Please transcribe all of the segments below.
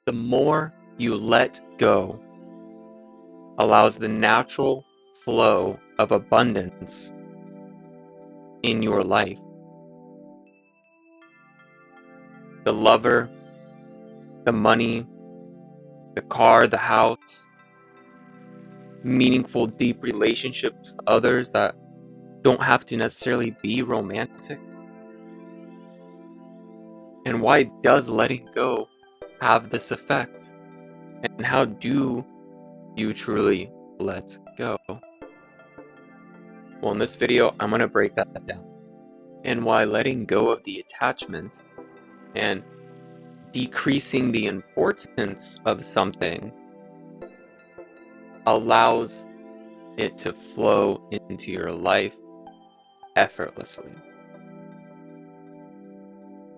The more you let go allows the natural flow of abundance in your life. The lover, the money, the car, the house, meaningful, deep relationships with others that don't have to necessarily be romantic. And why does letting go have this effect? And how do you truly let go? Well, in this video, I'm going to break that down. And why letting go of the attachment and decreasing the importance of something allows it to flow into your life effortlessly.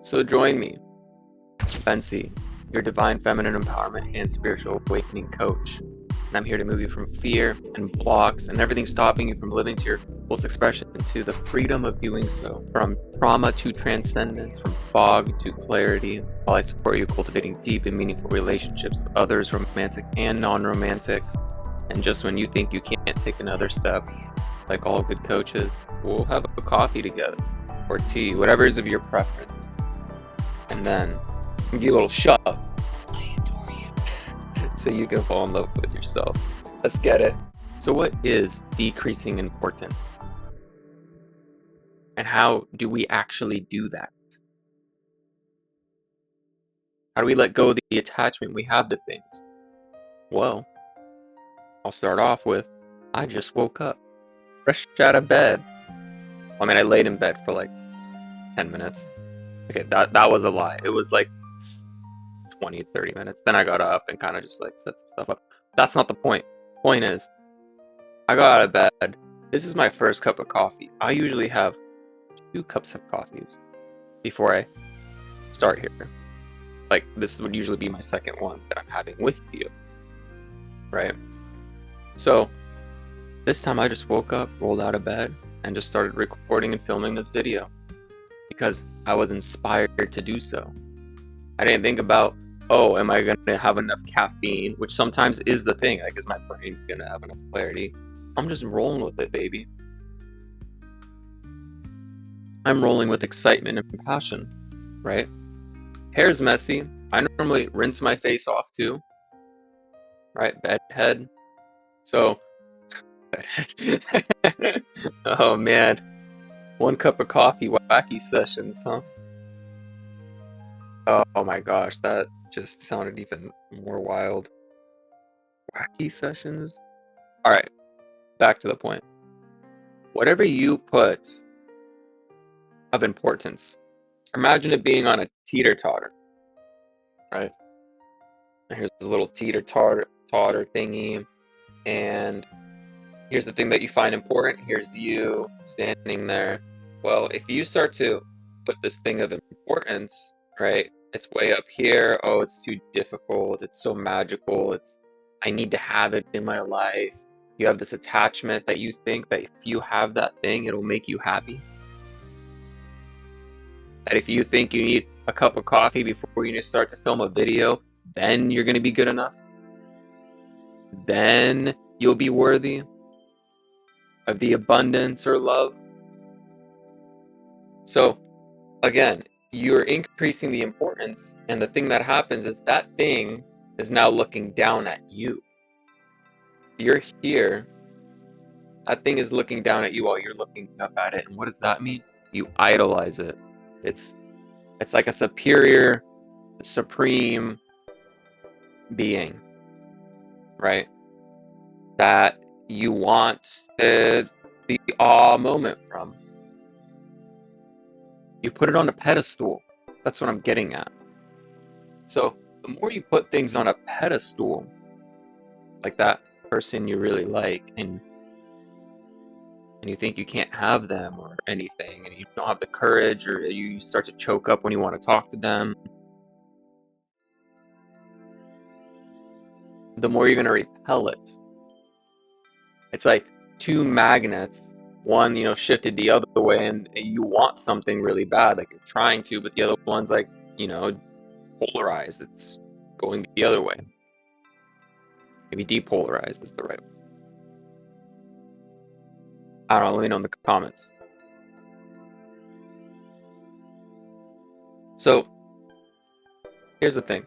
So join me, Ventzi, your divine feminine empowerment and spiritual awakening coach. And I'm here to move you from fear and blocks and everything stopping you from living to your fullest expression to the freedom of doing so, from trauma to transcendence, from fog to clarity, while I support you cultivating deep and meaningful relationships with others, romantic and non-romantic. And just when you think you can't take another step, like all good coaches, we'll have a coffee together or tea, whatever is of your preference. And then give you a little shove so you can fall in love with yourself. Let's get it. So what is decreasing importance? And how do we actually do that? How do we let go of the attachment we have to things? Well, I'll start off with, I just woke up, fresh out of bed. I mean, I laid in bed for like 10 minutes. Okay, that was a lie. It was like 20, 30 minutes. Then I got up and kind of just like set some stuff up. That's not the point. Point is, I got out of bed. This is my first cup of coffee. I usually have 2 cups of coffees before I start here. Like, this would usually be my second one that I'm having with you, right? So this time I just woke up, rolled out of bed, and just started recording and filming this video because I was inspired to do so. I didn't think about, oh, am I going to have enough caffeine, which sometimes is the thing, like, is my brain going to have enough clarity? I'm just rolling with it, baby. I'm rolling with excitement and passion, right? Hair's messy. I normally rinse my face off too, right? Bedhead. So, bedhead. Oh man, 1 cup of coffee, wacky sessions, huh? Oh my gosh, that just sounded even more wild. Wacky sessions? All right, back to the point. Whatever you put of importance, imagine it being on a teeter-totter, right? And here's a little teeter-totter thingy, and here's the thing that you find important. Here's you standing there. Well, if you start to put this thing of importance, right, it's way up here. Oh, it's too difficult. It's so magical. I need to have it in my life. You have this attachment that you think that if you have that thing, it'll make you happy. That if you think you need a cup of coffee before you start to film a video, then you're going to be good enough. Then you'll be worthy of the abundance or love. So again, you're increasing the importance, and the thing that happens is that thing is now looking down at you. You're here. That thing is looking down at you while you're looking up at it. And what does that mean? You idolize it. It's like a superior, supreme being, right? That you want the awe moment from. You put it on a pedestal. That's what I'm getting at. So the more you put things on a pedestal, like that person you really like, and you think you can't have them or anything, and you don't have the courage, or you start to choke up when you want to talk to them, the more you're going to repel it. It's like 2 magnets, one, shifted the other way, and you want something really bad, like you're trying to, but the other one's like, polarized. It's going the other way. Maybe depolarized is the right way. I don't know, let me know in the comments. So, here's the thing.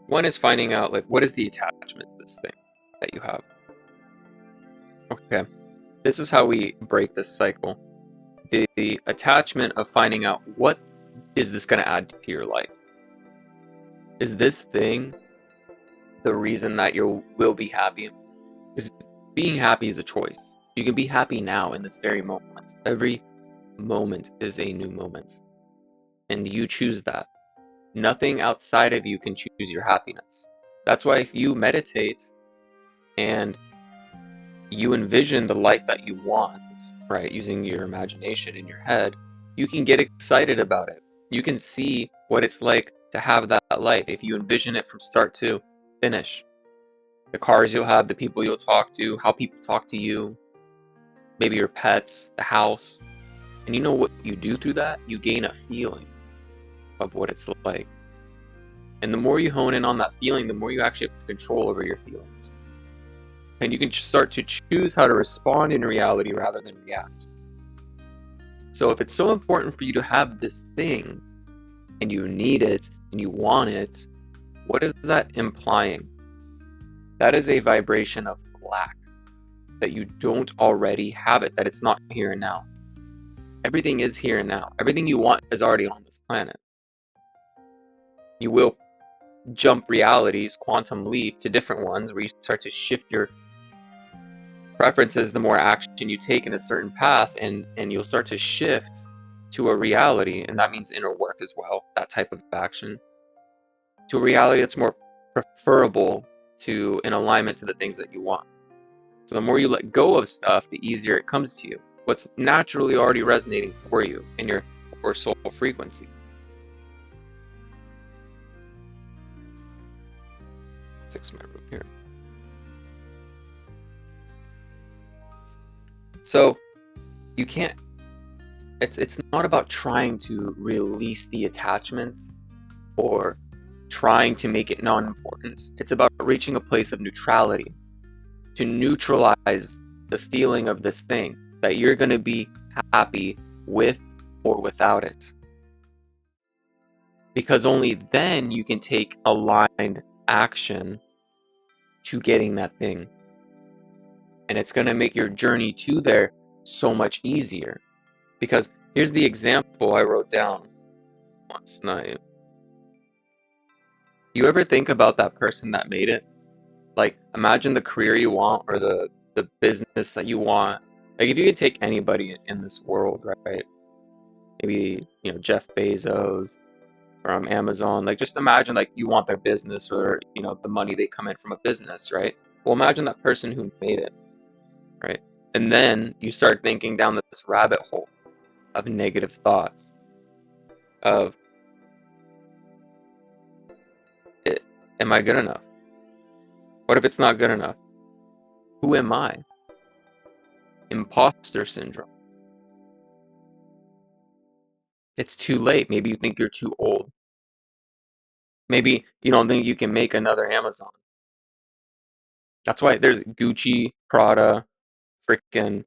One is finding out, like, what is the attachment to this thing that you have? Okay. This is how we break this cycle. The attachment of finding out what is this going to add to your life? Is this thing the reason that you will be happy? Because being happy is a choice. You can be happy now in this very moment. Every moment is a new moment. And you choose that. Nothing outside of you can choose your happiness. That's why if you meditate and you envision the life that you want, right, using your imagination in your head, you can get excited about it. You can see what it's like to have that life if you envision it from start to finish. The cars you'll have, the people you'll talk to, how people talk to you, maybe your pets, the house. And you know what you do through that? You gain a feeling of what it's like. And the more you hone in on that feeling, the more you actually have control over your feelings. And you can start to choose how to respond in reality rather than react. So if it's so important for you to have this thing, and you need it, and you want it, what is that implying? That is a vibration of lack, that you don't already have it, that it's not here and now. Everything is here and now. Everything you want is already on this planet. You will jump realities, quantum leap to different ones where you start to shift your preferences the more action you take in a certain path, and you'll start to shift to a reality, and that means inner work as well, that type of action, to a reality that's more preferable to in alignment to the things that you want. So the more you let go of stuff, the easier it comes to you. What's naturally already resonating for you in your core soul frequency. Fix my room here. So you can't, it's not about trying to release the attachment or trying to make it non-important. It's about reaching a place of neutrality, to neutralize the feeling of this thing, that you're going to be happy with or without it. Because only then you can take aligned action to getting that thing. And it's going to make your journey to there so much easier. Because here's the example I wrote down last night. You ever think about that person that made it? Like, imagine the career you want or the business that you want. Like, if you could take anybody in this world, right? Maybe, Jeff Bezos from Amazon. Like, just imagine, like, you want their business or, the money they come in from a business, right? Well, imagine that person who made it, right? And then you start thinking down this rabbit hole of negative thoughts, of, am I good enough? What if it's not good enough? Who am I? Imposter syndrome. It's too late. Maybe you think you're too old. Maybe you don't think you can make another Amazon. That's why there's Gucci, Prada, freaking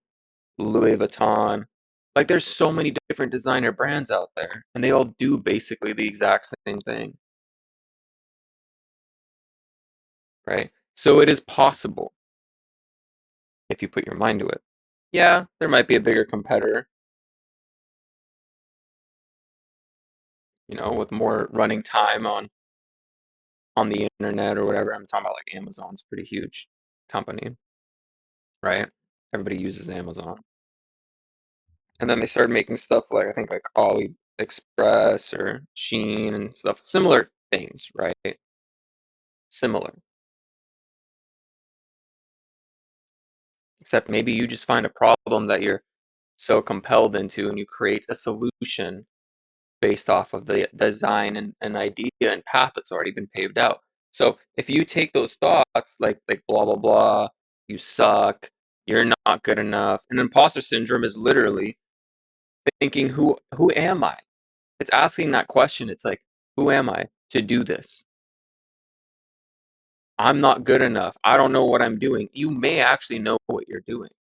Louis Vuitton. Like, there's so many different designer brands out there, and they all do basically the exact same thing, right? So it is possible if you put your mind to it. Yeah, there might be a bigger competitor, with more running time on the internet or whatever. I'm talking about, like, Amazon's a pretty huge company, right? Everybody uses Amazon. And then they started making stuff like, I think, like AliExpress or Shein and stuff. Similar things, right? Similar. Except maybe you just find a problem that you're so compelled into, and you create a solution based off of the design and idea and path that's already been paved out. So if you take those thoughts like blah blah blah, you suck, you're not good enough, and imposter syndrome is literally thinking, who am I? It's asking that question. It's like, who am I? to do this. I'm not good enough. I don't know what I'm doing. You may actually know what you're doing,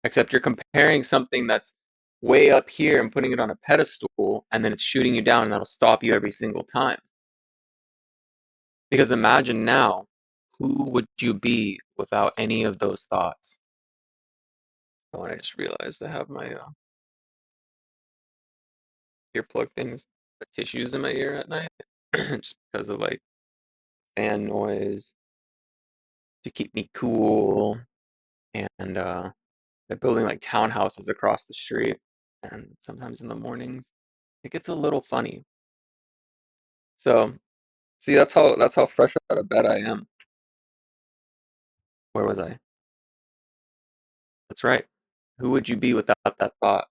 except you're comparing something that's way up here and putting it on a pedestal, and then it's shooting you down, and that'll stop you every single time. Because imagine now, who would you be without any of those thoughts? Oh, and I just realized I have my earplug things, the tissues in my ear at night, just because of like fan noise to keep me cool. And they're building like townhouses across the street, and sometimes in the mornings it gets a little funny. So, see, that's how fresh out of bed I am. Where was I? That's right. Who would you be without that thought?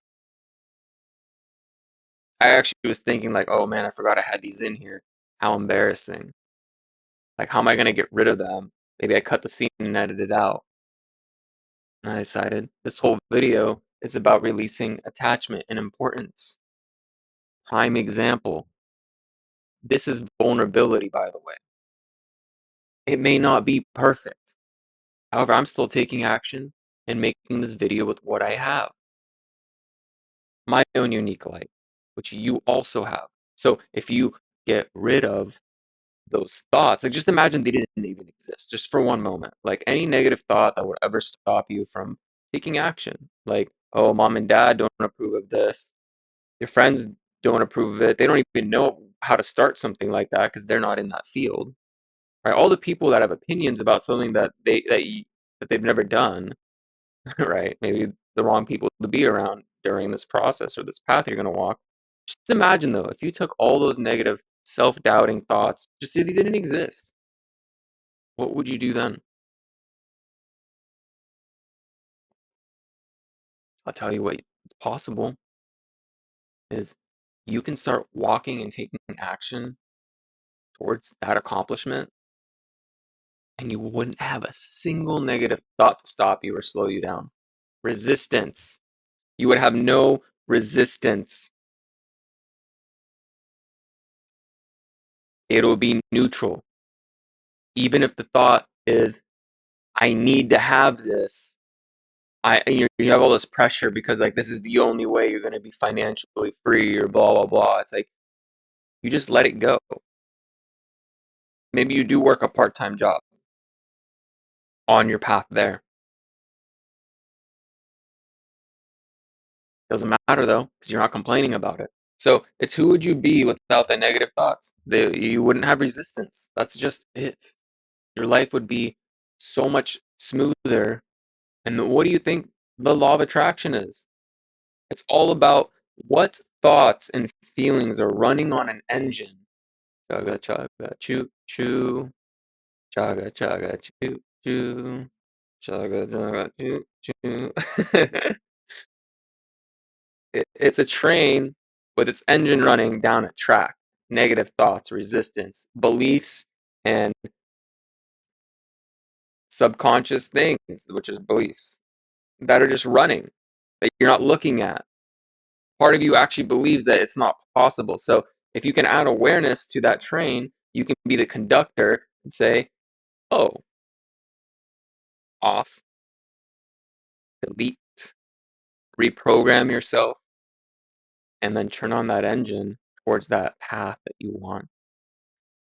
I actually was thinking like, oh man, I forgot I had these in here. How embarrassing. Like, how am I gonna get rid of them? Maybe I cut the scene and edit it out. And I decided this whole video is about releasing attachment and importance. Prime example. This is vulnerability, by the way. It may not be perfect. However, I'm still taking action and making this video with what I have. My own unique light, which you also have. So if you get rid of those thoughts, like just imagine they didn't even exist, just for one moment. Like any negative thought that would ever stop you from taking action. Like, oh, mom and dad don't approve of this. Your friends don't approve of it. They don't even know how to start something like that because they're not in that field. Right? All the people that have opinions about something that they've never done, right? Maybe the wrong people to be around during this process or this path you're going to walk. Just imagine though, if you took all those negative self-doubting thoughts, just say they didn't exist, what would you do then? I'll tell you what it's possible is you can start walking and taking action towards that accomplishment, and you wouldn't have a single negative thought to stop you or slow you down. Resistance. You would have no resistance. It'll be neutral. Even if the thought is, I need to have this, you have all this pressure because like this is the only way you're going to be financially free or blah blah blah. It's like you just let it go. Maybe you do work a part-time job on your path there. Doesn't matter though, because you're not complaining about it. So it's who would you be without the negative thoughts? You wouldn't have resistance. That's just it. Your life would be so much smoother. And what do you think the law of attraction is? It's all about what thoughts and feelings are running on an engine. Chugga, chugga, choo, choo. Chugga, chugga, choo, choo. Chugga, chugga, choo, choo. It's a train with its engine running down a track. Negative thoughts, resistance, beliefs, and subconscious things, which is beliefs, that are just running, that you're not looking at. Part of you actually believes that it's not possible. So if you can add awareness to that train, you can be the conductor and say, oh, off, delete, reprogram yourself, and then turn on that engine towards that path that you want.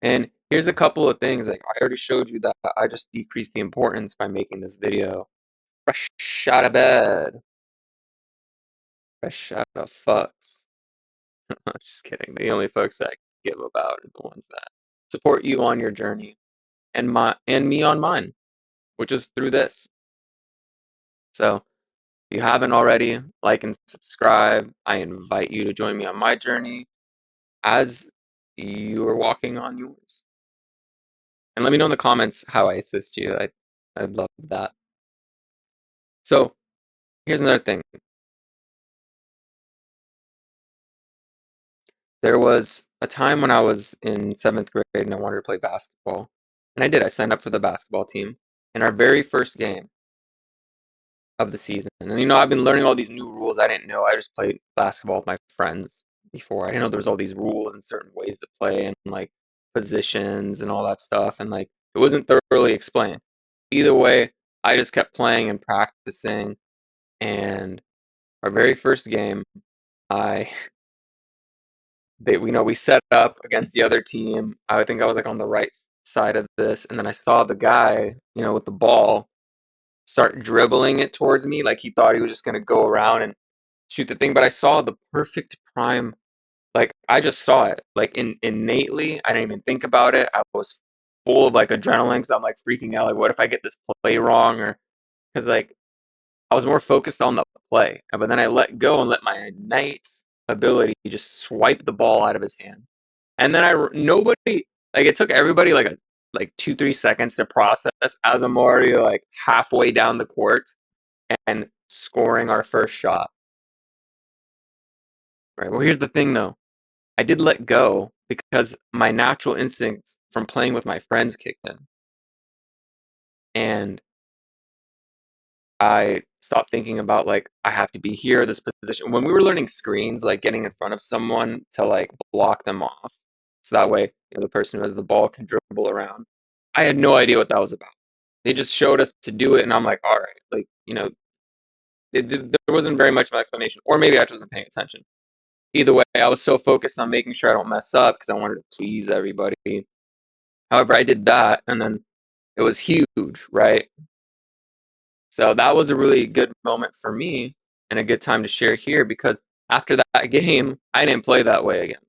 And here's a couple of things. Like I already showed you that I just decreased the importance by making this video. Fresh out of bed. Fresh out of fucks. Just kidding. The only folks that I give about are the ones that support you on your journey and me on mine, which is through this. So if you haven't already, like and subscribe. I invite you to join me on my journey as you are walking on yours. And let me know in the comments how I assist you. I'd love that. So here's another thing. There was a time when I was in 7th grade and I wanted to play basketball. And I did. I signed up for the basketball team. In our very first game of the season. And I've been learning all these new rules I didn't know. I just played basketball with my friends. before. I didn't know there was all these rules and certain ways to play and like positions and all that stuff, and like it wasn't thoroughly explained. Either way, I just kept playing and practicing, and our very first game, I we set up against the other team. I think I was like on the right side of this, and then I saw the guy, with the ball start dribbling it towards me like he thought he was just gonna go around and shoot the thing, but I saw the perfect prime. Like I just saw it, like innately. I didn't even think about it. I was full of like adrenaline because I'm like freaking out. Like, what if I get this play wrong? Or because like I was more focused on the play, but then I let go and let my innate ability just swipe the ball out of his hand. And then nobody, like it took everybody like 2-3 seconds to process as I'm already like halfway down the court and scoring our first shot. Right. Well, here's the thing though. I did let go because my natural instincts from playing with my friends kicked in. And I stopped thinking about like I have to be here, this position. When we were learning screens, like getting in front of someone to like block them off, so that way the person who has the ball can dribble around. I had no idea what that was about. They just showed us to do it, and I'm like, all right, like there wasn't very much of an explanation, or maybe I just wasn't paying attention. Either way, I was so focused on making sure I don't mess up because I wanted to please everybody. However, I did that, and then it was huge, right? So that was a really good moment for me and a good time to share here because after that game, I didn't play that way again.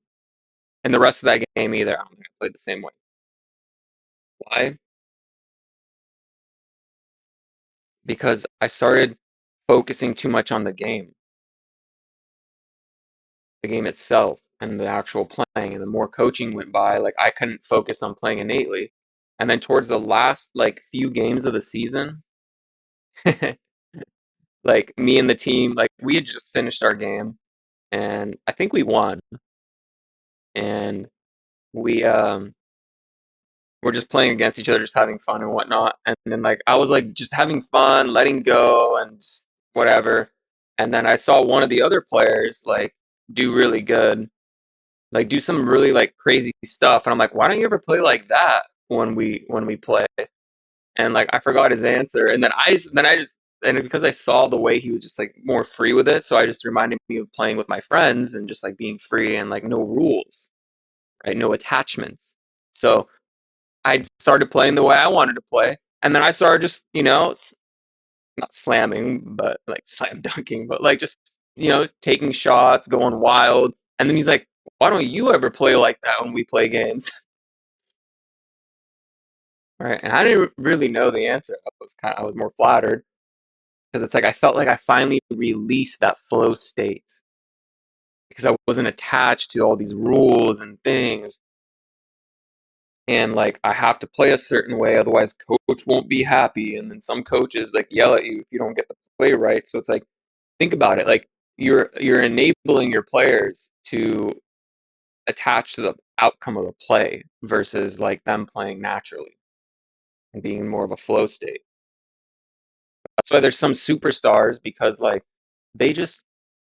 And the rest of that game either, I played the same way. Why? Because I started focusing too much on the game itself, and the actual playing. And the more coaching went by, like I couldn't focus on playing innately. And then towards the last like few games of the season, like me and the team, like we had just finished our game and I think we won. And we were just playing against each other, just having fun and whatnot. And then like I was like just having fun, letting go and just whatever. And then I saw one of the other players like do really good, like do some really like crazy stuff. And I'm like, why don't you ever play like that when we play? And like I forgot his answer. And then I just and because I saw the way he was just like more free with it, so I just reminded me of playing with my friends and just like being free and like no rules, right? No attachments. So I started playing the way I wanted to play, and then I started just not slamming, but like slam dunking, but like just taking shots, going wild. And then he's like, "Why don't you ever play like that when we play games?" Right? And I didn't really know the answer. I was more flattered because it's like I felt like I finally released that flow state because I wasn't attached to all these rules and things. And like I have to play a certain way, otherwise coach won't be happy. And then some coaches like yell at you if you don't get the play right. So it's like think about it, like you're enabling your players to attach to the outcome of the play versus like them playing naturally and being more of a flow state. That's why there's some superstars because like they just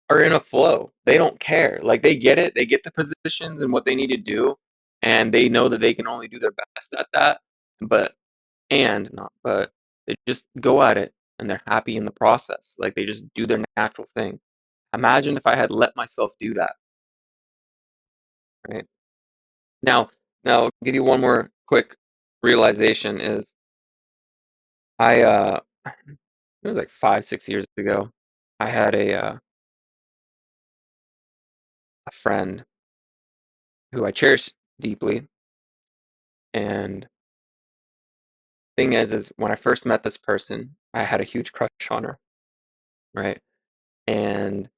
are in a flow. They don't care. Like they get it. They get the positions and what they need to do, and they know that they can only do their best at that. But and not but they just go at it and they're happy in the process. Like they just do their natural thing. Imagine if I had let myself do that, right? Now, now I'll give you one more quick realization is it was like 5, 6 years ago. I had a friend who I cherish deeply, and thing is when I first met this person, I had a huge crush on her, right? And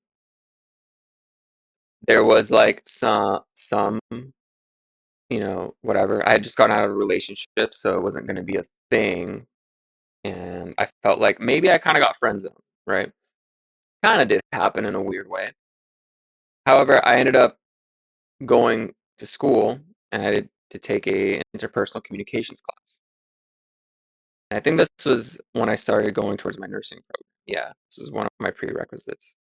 there was like some whatever. I had just gotten out of a relationship, so it wasn't going to be a thing. And I felt like maybe I kind of got friend zoned, right? Kind of did happen in a weird way. However, I ended up going to school and I had to take a interpersonal communications class. And I think this was when I started going towards my nursing program. Yeah, this is one of my prerequisites.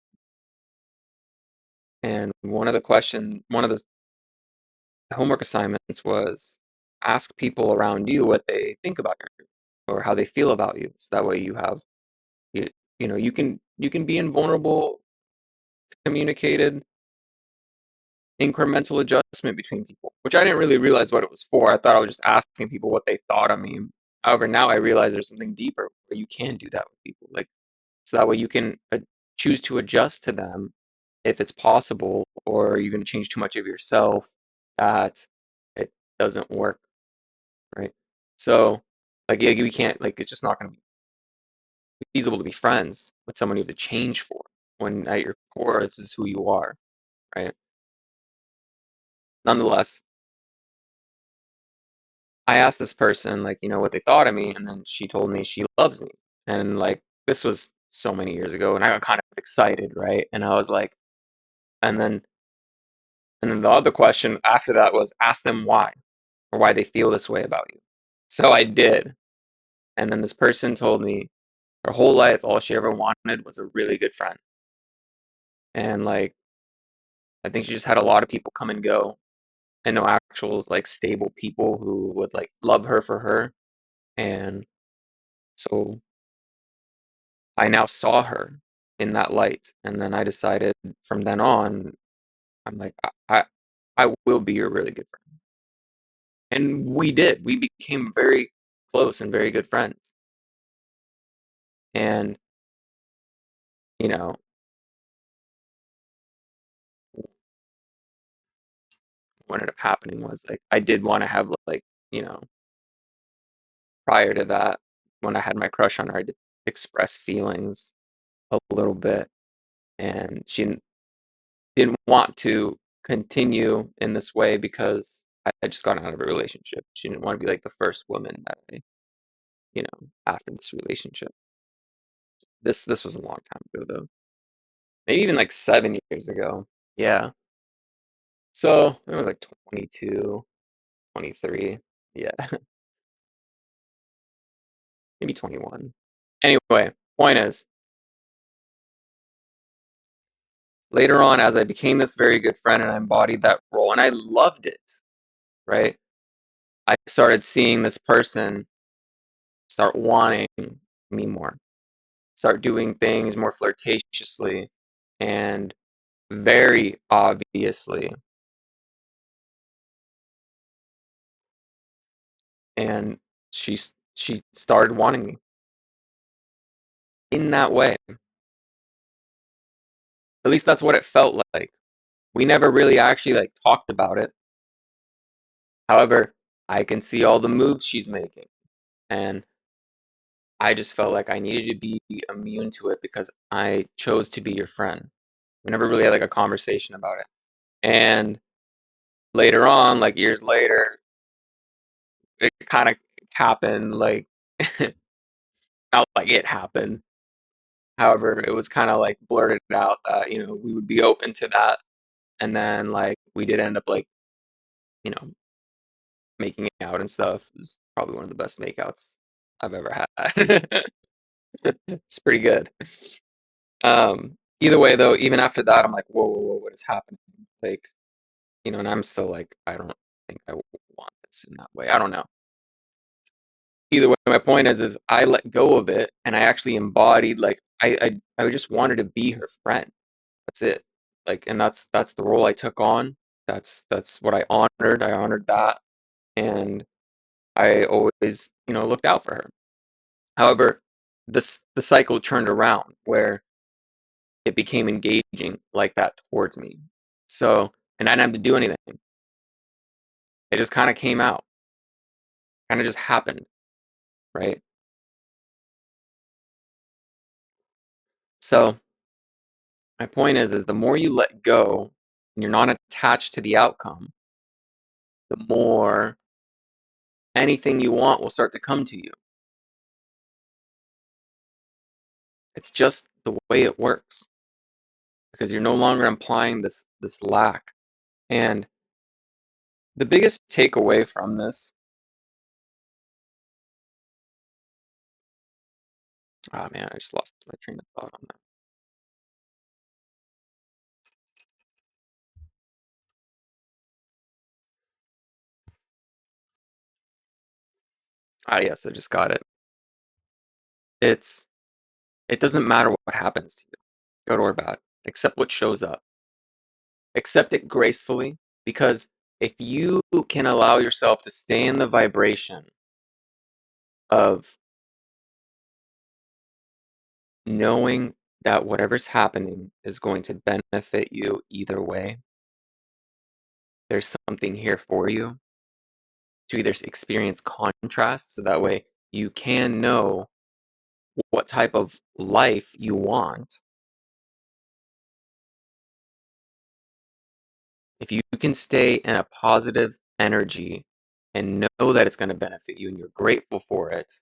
And one of the homework assignments was ask people around you what they think about you or how they feel about you. So that way you, you can be invulnerable, communicated, incremental adjustment between people, which I didn't really realize what it was for. I thought I was just asking people what they thought of me. However, now I realize there's something deeper where you can do that with people. Like, so that way you can choose to adjust to them if it's possible, or you're going to change too much of yourself that it doesn't work, right? So, like, yeah, we can't, like, it's just not going to be feasible to be friends with someone you have to change for when at your core, this is who you are, right? Nonetheless, I asked this person, like, what they thought of me, and then she told me she loves me. And, like, this was so many years ago, and I got kind of excited, right? And I was like, and then the other question after that was ask them why, or why they feel this way about you. So I did. And then this person told me her whole life, all she ever wanted was a really good friend. And, like, I think she just had a lot of people come and go, and no actual, like, stable people who would, like, love her for her. And so I now saw her in that light. And then I decided from then on, I'm like, I will be your really good friend. And we did. We became very close and very good friends. And, you know, what ended up happening was, like, I did want to have, like, you know, prior to that, when I had my crush on her, I did express feelings a little bit. And she didn't want to continue in this way because I just got out of a relationship. She didn't want to be like the first woman that after this relationship. This was a long time ago though. Maybe even like 7 years ago. Yeah. So it was like 22, 23. Yeah. Maybe 21. Anyway, point is, later on, as I became this very good friend and I embodied that role and I loved it, right? I started seeing this person start wanting me more, start doing things more flirtatiously and very obviously. And she started wanting me in that way. At least that's what it felt like. We never really actually like talked about it. However, I can see all the moves she's making, and I just felt like I needed to be immune to it because I chose to be your friend. We never really had like a conversation about it. And later on, like years later, it kind of happened, like not like it happened. However, it was kind of like blurted out that, we would be open to that. And then like we did end up like, you know, making out and stuff. It was probably one of the best makeouts I've ever had. It's pretty good. Either way though, even after that, I'm like, whoa, whoa, whoa, what is happening? Like, and I'm still like, I don't think I want this in that way. I don't know. Either way, my point is I let go of it and I actually embodied like I just wanted to be her friend. That's it. Like, and that's the role I took on. That's what I honored. I honored that, and I always looked out for her. However, the cycle turned around where it became engaging like that towards me. So, and I didn't have to do anything. It just kind of came out, kind of just happened, right? So my point is the more you let go and you're not attached to the outcome, the more anything you want will start to come to you. It's just the way it works because you're no longer implying this lack. And the biggest takeaway from this, oh man, I just lost my train of thought on that. Ah, yes, I just got it. It's it doesn't matter what happens to you, good or bad, accept what shows up. Accept it gracefully because if you can allow yourself to stay in the vibration of knowing that whatever's happening is going to benefit you either way, there's something here for you to either experience contrast so that way you can know what type of life you want. If you can stay in a positive energy and know that it's going to benefit you and you're grateful for it,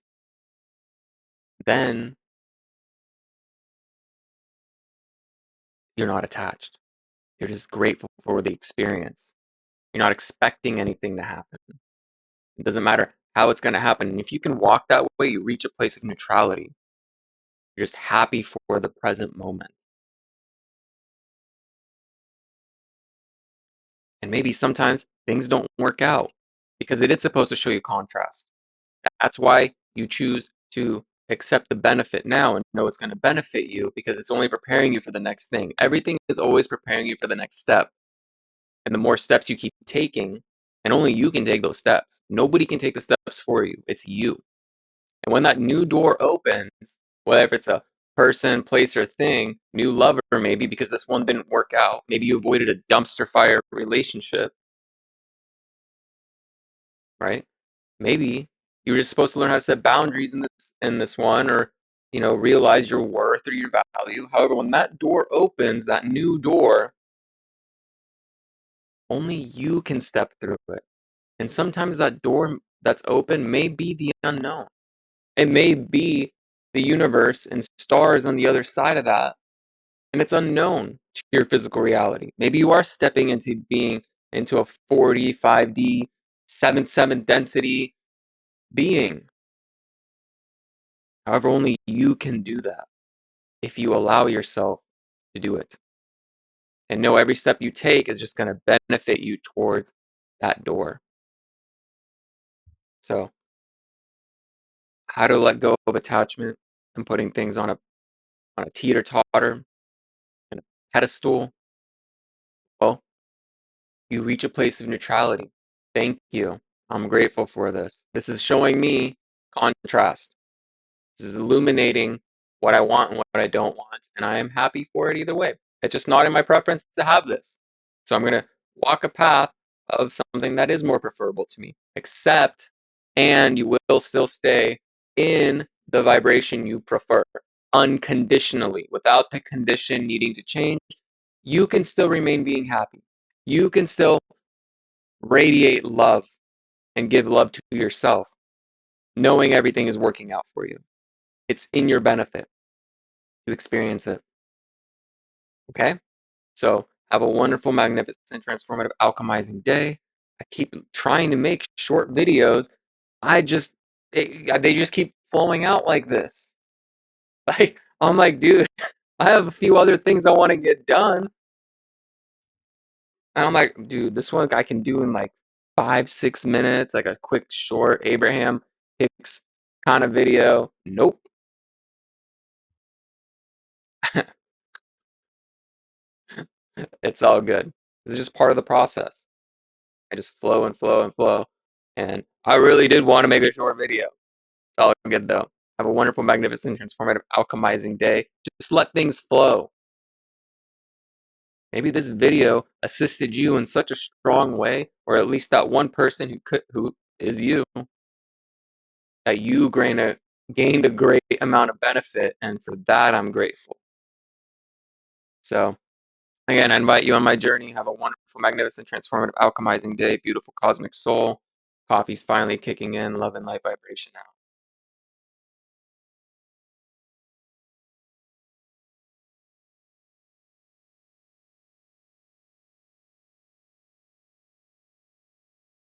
then you're not attached. You're just grateful for the experience. You're not expecting anything to happen. It doesn't matter how it's going to happen. And if you can walk that way, you reach a place of neutrality. You're just happy for the present moment. And maybe sometimes things don't work out because it is supposed to show you contrast. That's why you choose to accept the benefit now and know it's going to benefit you because it's only preparing you for the next thing. Everything is always preparing you for the next step. And the more steps you keep taking, and only you can take those steps. Nobody can take the steps for you. It's you. And when that new door opens, whether it's a person, place, or thing, new lover maybe because this one didn't work out. Maybe you avoided a dumpster fire relationship, right? Maybe you were just supposed to learn how to set boundaries in this one, or realize your worth or your value. However, when that door opens, that new door, only you can step through it. And sometimes that door that's open may be the unknown. It may be the universe and stars on the other side of that, and it's unknown to your physical reality. Maybe you are stepping into being into a 4D, 5D, 7 density being. However, only you can do that if you allow yourself to do it. And know every step you take is just going to benefit you towards that door. So, how to let go of attachment and putting things on a teeter totter and a pedestal. Well, you reach a place of neutrality. Thank you. I'm grateful for this. This is showing me contrast. This is illuminating what I want and what I don't want. And I am happy for it either way. It's just not in my preference to have this. So I'm going to walk a path of something that is more preferable to me. Accept, and you will still stay in the vibration you prefer unconditionally without the condition needing to change. You can still remain being happy. You can still radiate love and give love to yourself, knowing everything is working out for you. It's in your benefit to experience it. Okay? So have a wonderful, magnificent, transformative, alchemizing day. I keep trying to make short videos. They just keep flowing out like this. Like, I'm like, dude, I have a few other things I want to get done. And I'm like, dude, this one I can do in like 5, 6 minutes, like a quick, short Abraham Hicks kind of video. Nope. It's all good. This is just part of the process. I just flow and flow and flow. And I really did want to make a short video. It's all good though. Have a wonderful, magnificent, transformative, alchemizing day. Just let things flow. Maybe this video assisted you in such a strong way, or at least that one person who is you, that you gained a great amount of benefit, and for that I'm grateful. So again, I invite you on my journey. Have a wonderful, magnificent, transformative, alchemizing day. Beautiful cosmic soul. Coffee's finally kicking in. Love and light vibration now.